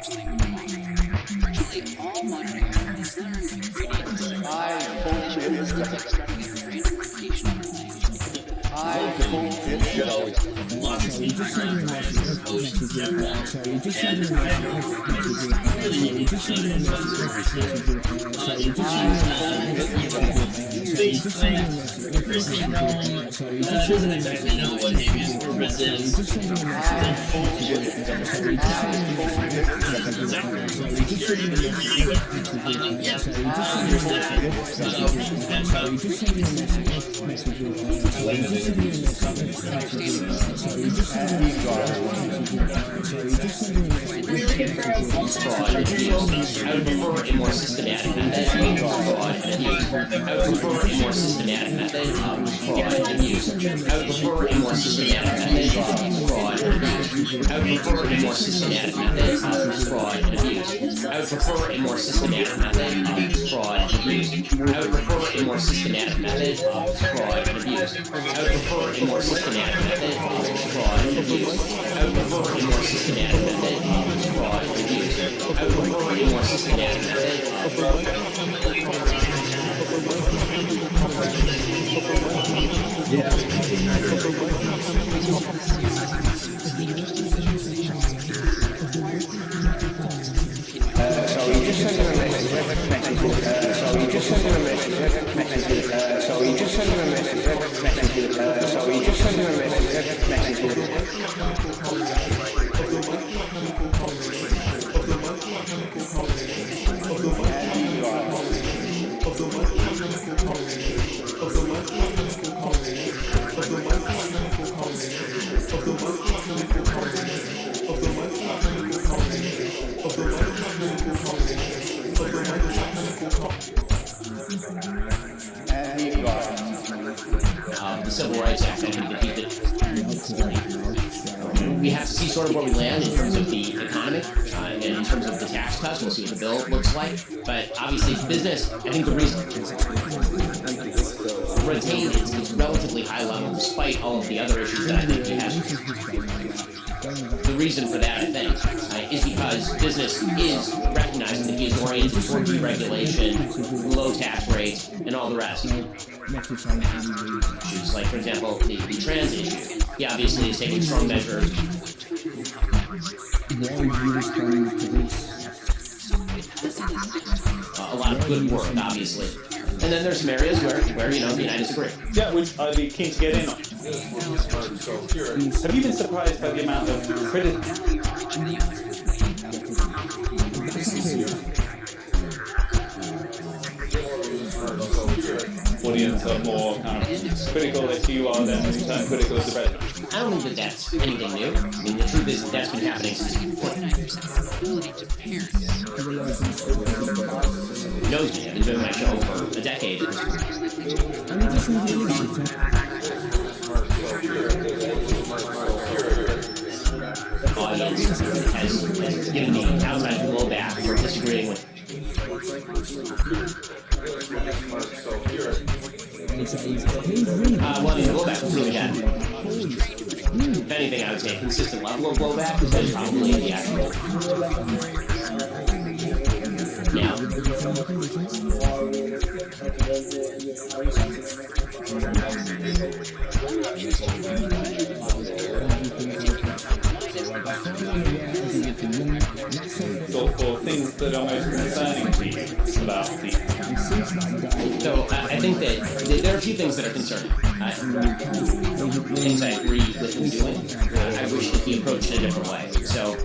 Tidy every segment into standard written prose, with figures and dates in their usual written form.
Virtually all modern air is learned ingredients. I would prefer a more systematic method of fraud and abuse. I would prefer a more systematic method of fraud and abuse. I would prefer a more systematic method of fraud and abuse. I would prefer a more systematic method of fraud and abuse. I would prefer a more systematic method of fraud and abuse. I would prefer a more systematic method of fraud and abuse. I would prefer a more systematic method of fraud and abuse. I would prefer a more systematic method of fraud and abuse. I would prefer a more systematic method of fraud and abuse. The Civil Rights Act, I think that we have to see sort of where we land in terms of the economy and in terms of the tax cuts. We'll see what the bill looks like. But obviously, business, I think the reason retained its relatively high level, despite all of the other issues that I think we have. The reason for that, I think, is because business is recognizing that he is oriented toward deregulation, low tax rates, and all the rest. Issues like, for example, the trans issue. He obviously is taking strong measures. A lot of good work, obviously. And then there's some areas where the United disagree. Yeah, which I'd be keen to get in on. Have you been surprised by the amount of criticism? Audience are more kind of critical as you are than critical as the president. I don't think that that's anything new. I mean, the truth is that that's been happening since the point. Knows me. I've been doing my show for a decade. Audience has given me outside blowback for disagreeing with. Well, I mean, the blowback was really bad. If anything, I would say a consistent level of blowback is probably the actual. Now. So for things that are most concerning to you about these. So I think that there are a few things that are concerning. Things I agree with him doing. I wish that he approached it a different way. So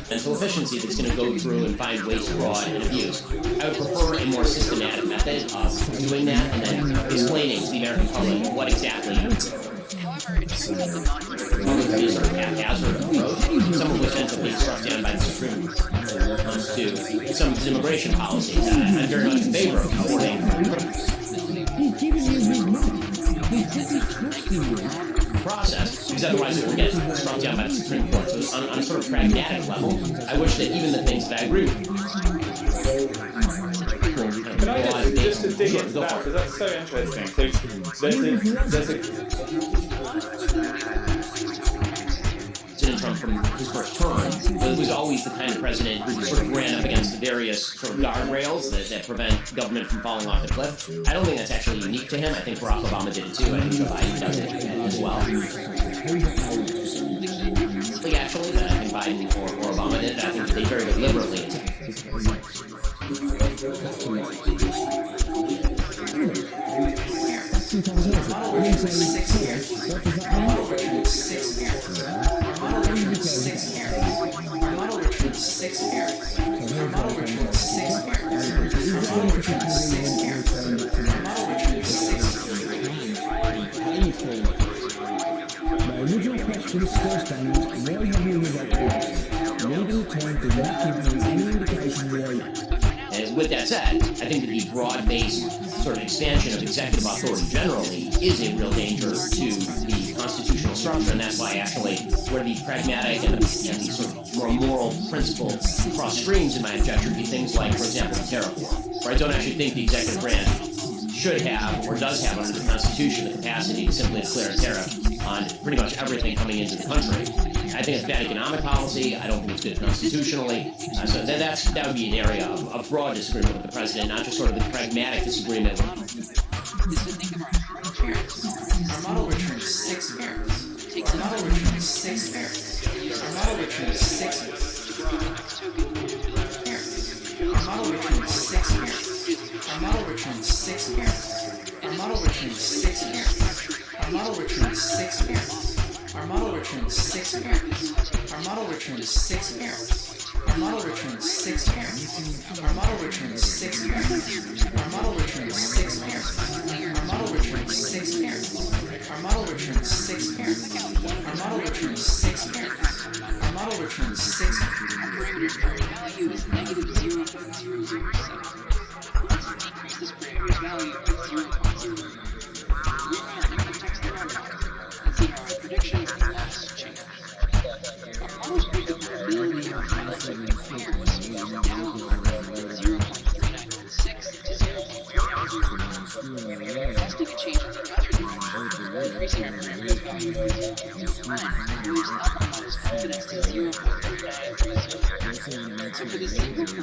mental efficiency that's going to go through and find waste, fraud, and abuse. I would prefer a more systematic method of doing that and then explaining to the American public what exactly. Some of these are haphazard approach, some of which ends up being struck down by the Supreme Court. When it comes to some of his immigration policies, I'm very much in favor of supporting process, because otherwise it will get struck down by the Supreme Court. So on a sort of pragmatic level, I wish that even the things that I agree with. Can I just to dig into that, because that's so interesting. So there's a his first term, was always the kind of president who sort of ran up against the various sort of guardrails that prevent government from falling off the cliff. I don't think that's actually unique to him. I think Barack Obama did it too. I think Joe Biden does it as well. Actually, that I think Biden or Obama did it. I think they very deliberately. My original question still stands. Why have you revoked this? Legal terms do not give me any indication why. And with that said, I think that the broad-based sort of expansion of executive authority generally is a real danger to the constitutional structure, and that's why actually where the pragmatic and the sort of more moral principle cross streams in my objection be things like, for example, the tariff war, where I don't actually think the executive branch should have or does have under the Constitution the capacity to simply declare a tariff on pretty much everything coming into the country. I think it's bad economic policy. I don't think it's good constitutionally. So that would be an area of broad disagreement with the president, not just sort of the pragmatic disagreement. Our model returns 6 errors. Our model returns 6 errors. Our model returns 6 errors. Our model returns 6 errors. Our model returns 6 errors. Our model returns 6 errors. Our model returns 6 errors. Our model returns 6 errors. Our model returns 6 errors. Our model returns 6 errors. Our model returns 6 errors. Our model returns 6 errors. Our model returns 6 errors. Our model returns 6 errors. Our model returns 6 errors. Our model returns 6 errors. Value is negative 0.007. Decrease this parameter's value by 0.0. Prediction of mass change. Our models pick up a million errors down from 0.396 to 0.3. Testing a change in the trajectory, increasing our parameter's value by 0.09, moves up our model's confidence to 0.3936. So for the same reason,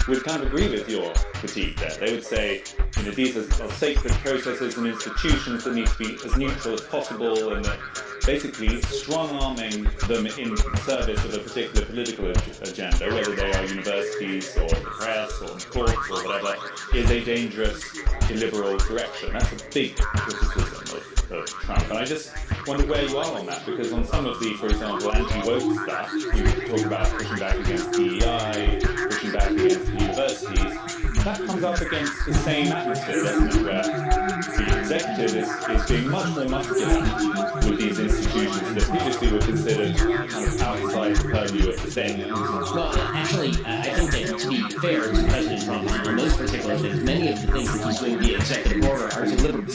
we can would kind of agree with your critique there. They would say, these are sacred processes and institutions that need to be as neutral as possible, and that basically strong-arming them in service of a particular political agenda, whether they are universities or the press or the courts or whatever, is a dangerous illiberal direction. That's a big criticism of Trump. And I just wonder where you are on that, because on some of the, for example, anti-woke stuff, you talk about pushing back against DEI, pushing back against the universities. That comes up against the same atmosphere, doesn't it, where the executive is being much more muscular with these institutions that previously were considered kind of outside the purview of the same. Well, actually, I think that to be fair to President Trump on those particular things, many of the things that he's doing via executive order are deliberate.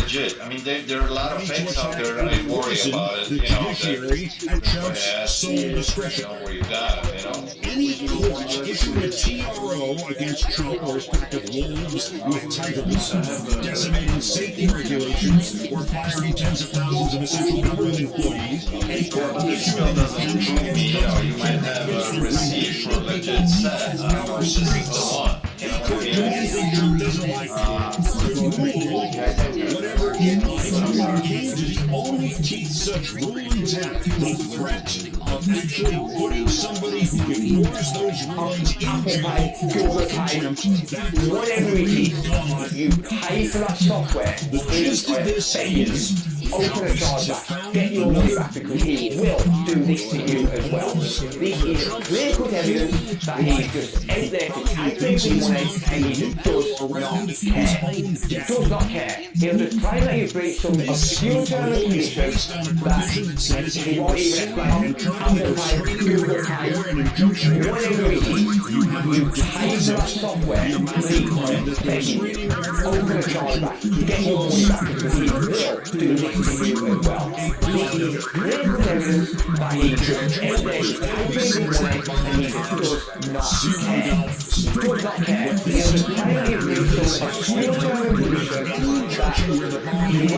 legit. I mean, there are a lot of fakes out there that I worry about it, you know, that sole discretion. where you got them, you know. Any court issuing a TRO against Trump or his pack of wolves with titles, decimating safety regulations, or firing tens of thousands of essential government employees, any court issuing Doesn't prove me, you know, you might have a receipt for a legit set, versus the one. You know what I mean? anything Trump doesn't like. Whatever it came to the only teeth such rulings have, the threat of actually putting somebody who ignores those rulings into Whatever it is, you pay for that software. the gist of this is Open a chargeback, get your money back because he will do this to you as well. This is clear-cut evidence that he's just out there to take people's money and he does not care. He does not care. He'll just claim that you've breached some obscure term and conditions that he won't even explain. Apple Pay, Google Pay, whatever it is, you pay for that software legally, begging you. Open a chargeback, get your money back because he will do this to you as well. This is clear evidence that he just out there to take people's money and he does not care. He does not care. He'll just claim that you've breached some obscure term and conditions that he